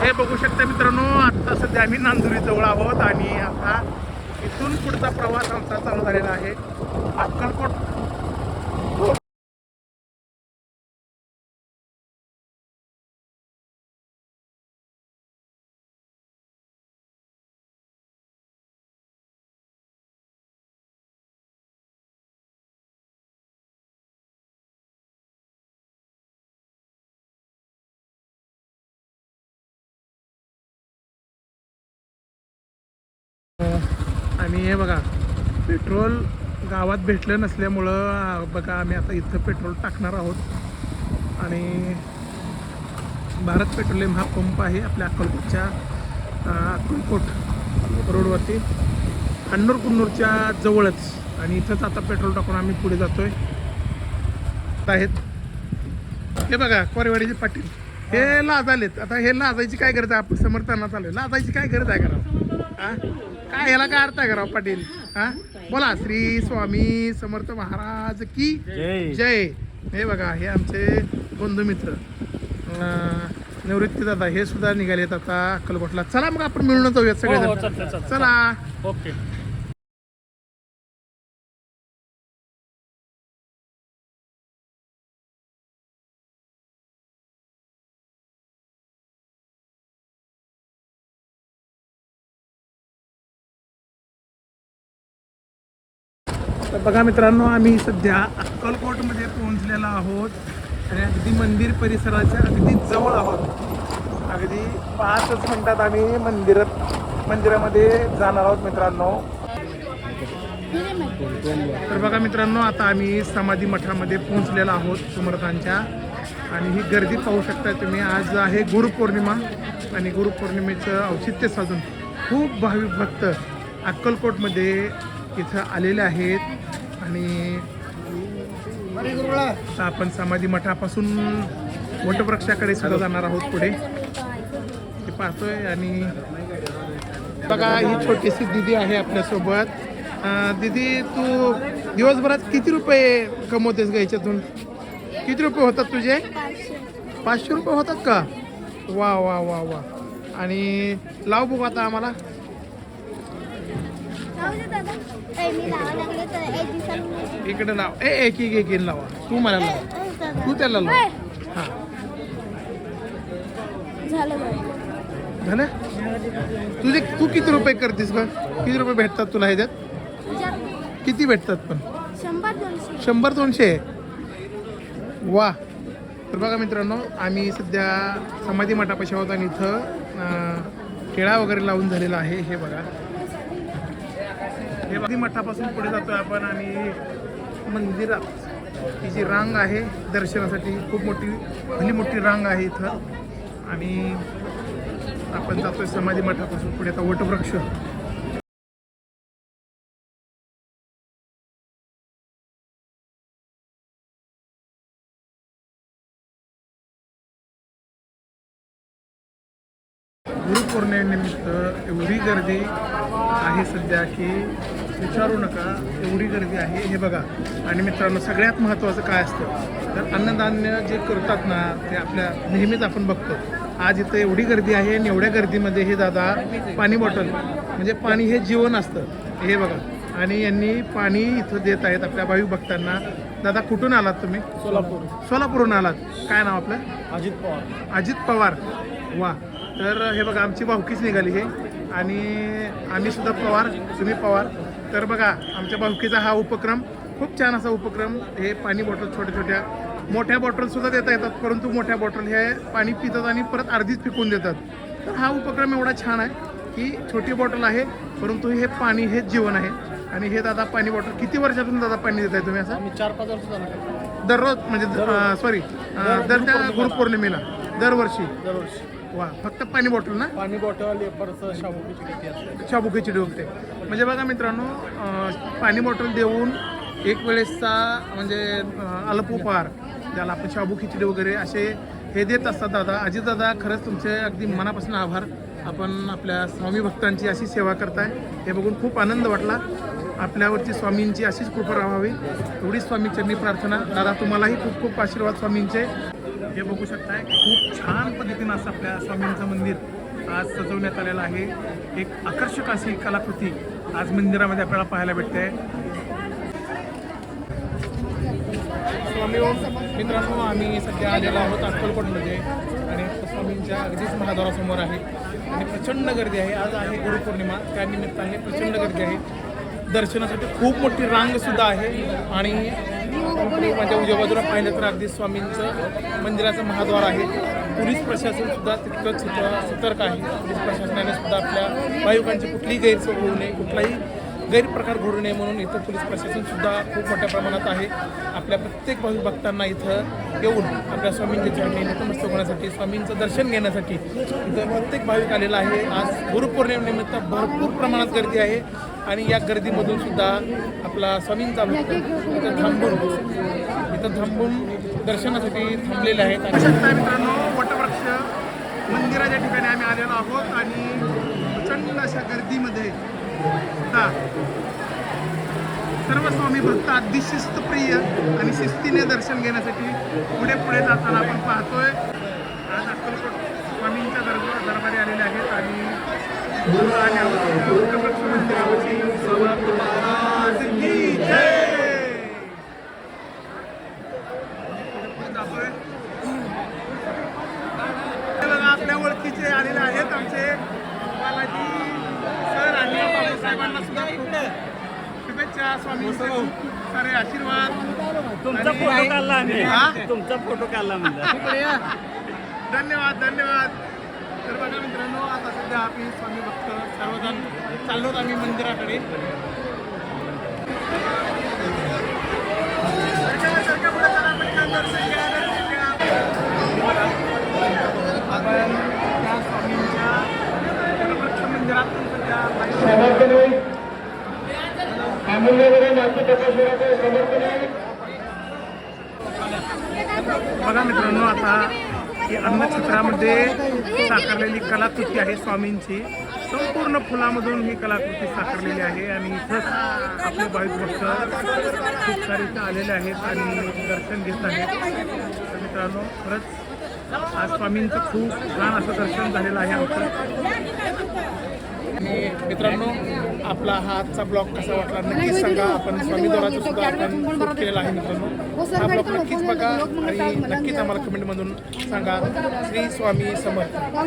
हे बघू शकता मित्रांनो, आता सध्या आम्ही नांदुरी जवळ आहोत आणि आता इथून पुढचा प्रवास आमचा चालू झालेला आहे. अक्कलकोट आणि हे बघा, पेट्रोल गावात भेटलं नसल्यामुळं बघा आम्ही आता इथं पेट्रोल टाकणार आहोत. आणि भारत पेट्रोलियम हा पंप आहे आपल्या अक्कलकोटच्या अक्कलकोट रोडवरती, अण्णूर कुन्नूरच्या जवळच. आणि इथंच आता पेट्रोल टाकून आम्ही पुढे जातोय आहेत. हे बघा कोरेवाडीचे पाटील हे लाजालेत. आता हे लाजायची काय गरज आहे? आपण समर्थांना चालू लाजायची काय गरज आहे करावं? हा काय ह्याला काय अर्थ आहे करावं पाटील? हा बोला, श्री स्वामी समर्थ महाराज की जय. हे बघा हे आमचे बंधू मित्र निवृत्ती दादा, हे सुद्धा निघालेत आता अक्कलकोटला. चला मग आपण मिळून जाऊयात सगळे. चला ओके. तर बघा मित्रांनो, आम्ही सध्या अक्कलकोटमध्ये पोहोचलेलो आहोत आणि अगदी मंदिर परिसराच्या अगदी जवळ आहोत. अगदी 5 मिनिटात आम्ही मंदिरामध्ये जाणार आहोत मित्रांनो. तर बघा मित्रांनो, आता आम्ही समाधी मठामध्ये पोहोचलेलो आहोत समर्थांच्या. आणि ही गर्दी पाहू शकता तुम्ही. आज आहे गुरुपौर्णिमा आणि गुरुपौर्णिमेचं औचित्य साधून खूप भाविक भक्त अक्कलकोटमध्ये इथं आलेले आहेत. आणि आपण समाधी मठापासून वटवृक्षाकडे सुद्धा जाणार आहोत पुढे, ते पाहतोय. आणि बघा ही छोटीशी दिदी आहे आपल्यासोबत. दिदी, तू दिवसभरात किती रुपये कमवतेस का याच्यातून? किती रुपये होतात तुझे? 500 रुपये होतात का? वा वा वा वा. आणि लाव बघू आता आम्हाला. इकडे लाव. एक लावा. तू मला लावा, तू त्याला लाव. हा झालं. तू किती रुपये करतेस का? किती रुपये भेटतात तुला ह्याच्यात? किती भेटतात पण? 100-200. वा. तर बघा मित्रांनो, आम्ही सध्या समाधी मठापाशी आहोत आणि इथं केळा वगैरे लावून झालेला आहे. हे बघा, हे समाधी मठापासून पुढे जातोय आपण. आणि मंदिरात ही जी रांग आहे दर्शनासाठी, खूप मोठी रांग आहे इथं. आणि आपण जातोय समाधी मठापासून पुढे. आता वटवृक्ष गुरुपौर्णिमेनिमित्त एवढी गर्दी आहे सध्या की विचारू नका, एवढी गर्दी आहे. हे बघा. आणि मित्रांनो, सगळ्यात महत्त्वाचं काय असतं तर अन्नधान्य जे करतात ना, ते आपल्या नेहमीच आपण बघतो. आज इथं एवढी गर्दी आहे आणि एवढ्या गर्दीमध्ये हे दादा पाणी बॉटल, म्हणजे पाणी हे जीवन असतं. हे बघा. आणि यांनी पाणी इथं देत आहेत आपल्या भाविक भक्तांना. दादा, कुठून आलात तुम्ही? सोलापूरहून आलात. काय नाव आपलं? अजित पवार. वा. तर हे बघा, आमची भावकीच निघाली हे. आणि आम्ही सुद्धा पवार, तुम्ही पवार. तर बघा, आमच्या भावकीचा हा उपक्रम खूप छान असा उपक्रम. हे पाणी बॉटल छोट्या मोठ्या बॉटलसुद्धा देता येतात, परंतु मोठ्या बॉटल हे पाणी पितात आणि परत अर्धीच फेकून देतात. तर हा उपक्रम एवढा छान आहे की छोटी बॉटल आहे, परंतु हे पाणी हेच जीवन आहे. आणि हे दादा पाणी बॉटल किती वर्षातून दादा पाणी देत आहे तुम्ही? असं 4-5 वर्ष झालं दररोज, म्हणजे सॉरी दर त्या गुरुपौर्णिमेला दरवर्षी. वा. फक्त पाणी बॉटल ना? पाणी बॉटल, शाबुकीची डोकते. म्हणजे बघा मित्रांनो, पाणी बॉटल देऊन एक वेळेसचा म्हणजे अल्प उपहार, ज्याला आपण शाबू खिचडी वगैरे असे हे देत असतात दादा. अजित दादा, खरंच तुमचे अगदी मनापासून आभार. आपण आपल्या स्वामी भक्तांची अशी सेवा करताय, हे बघून खूप आनंद वाटला. आपल्यावरची स्वामींची अशीच कृपा राहावी, एवढीच स्वामींचरणी प्रार्थना. दादा, तुम्हालाही खूप खूप आशीर्वाद स्वामींचे. हे बघू शकताय, खूप छान पद्धतीनं असं आपल्या स्वामींचं मंदिर आज सजवण्यात आलेला आहे. एक आकर्षक अशी कलाकृती आज मंदिरामध्ये आपल्याला पाहायला भेटते. स्वामी मित्रांनो, आम्ही सध्या आलेलो आहोत अक्कलकोटमध्ये आणि स्वामींच्या अगदीच महाद्वारासमोर आहे आणि प्रचंड गर्दी आहे. आज आहे गुरुपौर्णिमा, त्यानिमित्ताने प्रचंड गर्दी आहे. दर्शनासाठी खूप मोठी रांग सुद्धा आहे आणि माझ्या उजव्या बाजूला पाहिलं तर अगदी स्वामींचं मंदिराचं महाद्वार आहे. पोलीस प्रशासन सुद्धा तितकंच सतर्क आहे. पोलीस प्रशासनाने सुद्धा आपल्या भाविकांची कुठलीही गैरसोय होऊ नये, कुठलाही गैरप्रकार घडू नये म्हणून इथं पोलीस प्रशासन सुद्धा खूप मोठ्या प्रमाणात आहे. आपल्या प्रत्येक भाविक भक्तांना इथं येऊन आपल्या स्वामींच्या चरणी नतमस्तक होण्यासाठी, स्वामींचं दर्शन घेण्यासाठी इथं प्रत्येक भाविक आलेला आहे. आज गुरुपौर्णिमेनिमित्त भरपूर प्रमाणात गर्दी आहे आणि या गर्दीमधून सुद्धा आपला स्वामींचा भक्त इथं थांबून दर्शनासाठी थांबलेले आहेत. मित्रांनो, वटवृक्ष मंदिराच्या ठिकाणी आम्ही आलेलो आहोत आणि प्रचंड अशा गर्दीमध्ये सुद्धा सर्व स्वामी भक्त अगदी शिस्तप्रिय आणि शिस्तीने दर्शन घेण्यासाठी पुढे पुढे जाताना आपण पाहतोय. आज अक्कलकोट स्वामींच्या दरबारी आलेले आहेत आणि वटवृक्ष मंदिराची आपल्या ओळखीचे आलेले आहेत. आमचे बालाजी सर आणि बाबासाहेबांना सुद्धा शुभेच्छा. स्वामींचे खूप सारे आशीर्वाद. तुमचा फोटो काढला आम्ही. तुमचा फोटो काढला म्हणजे धन्यवाद धन्यवाद. तर बघा मित्रांनो, आता सध्या आम्ही स्वामी भक्त सर्वजण चाललोत आम्ही मंदिराकडे. आपण त्या स्वामींच्या वटवृक्ष मंदिरातून सध्या बघा मित्रांनो, आता ही अन्नछत्रामध्ये साकारलेली कलाकृती आहे स्वामींची. संपूर्ण फुलामधून ही कलाकृती साकारलेली आहे आणि इथंच आपले भाविक भक्त खूप सारे इथं आलेले आहेत आणि दर्शन घेत आहेत. तर मित्रांनो, खरंच आज स्वामींचं खूप छान असं दर्शन झालेलं आहे आमचं. आणि मित्रांनो, आपला हा आजचा ब्लॉग कसा वाटला नक्कीच सांगा. आपण स्वामीद्वाराचं सुद्धा आपण शूट केलेला आहे मित्रांनो. हा ब्लॉग नक्कीच बघा आणि नक्कीच आम्हाला कमेंटमधून सांगा. श्री स्वामी समर्थ.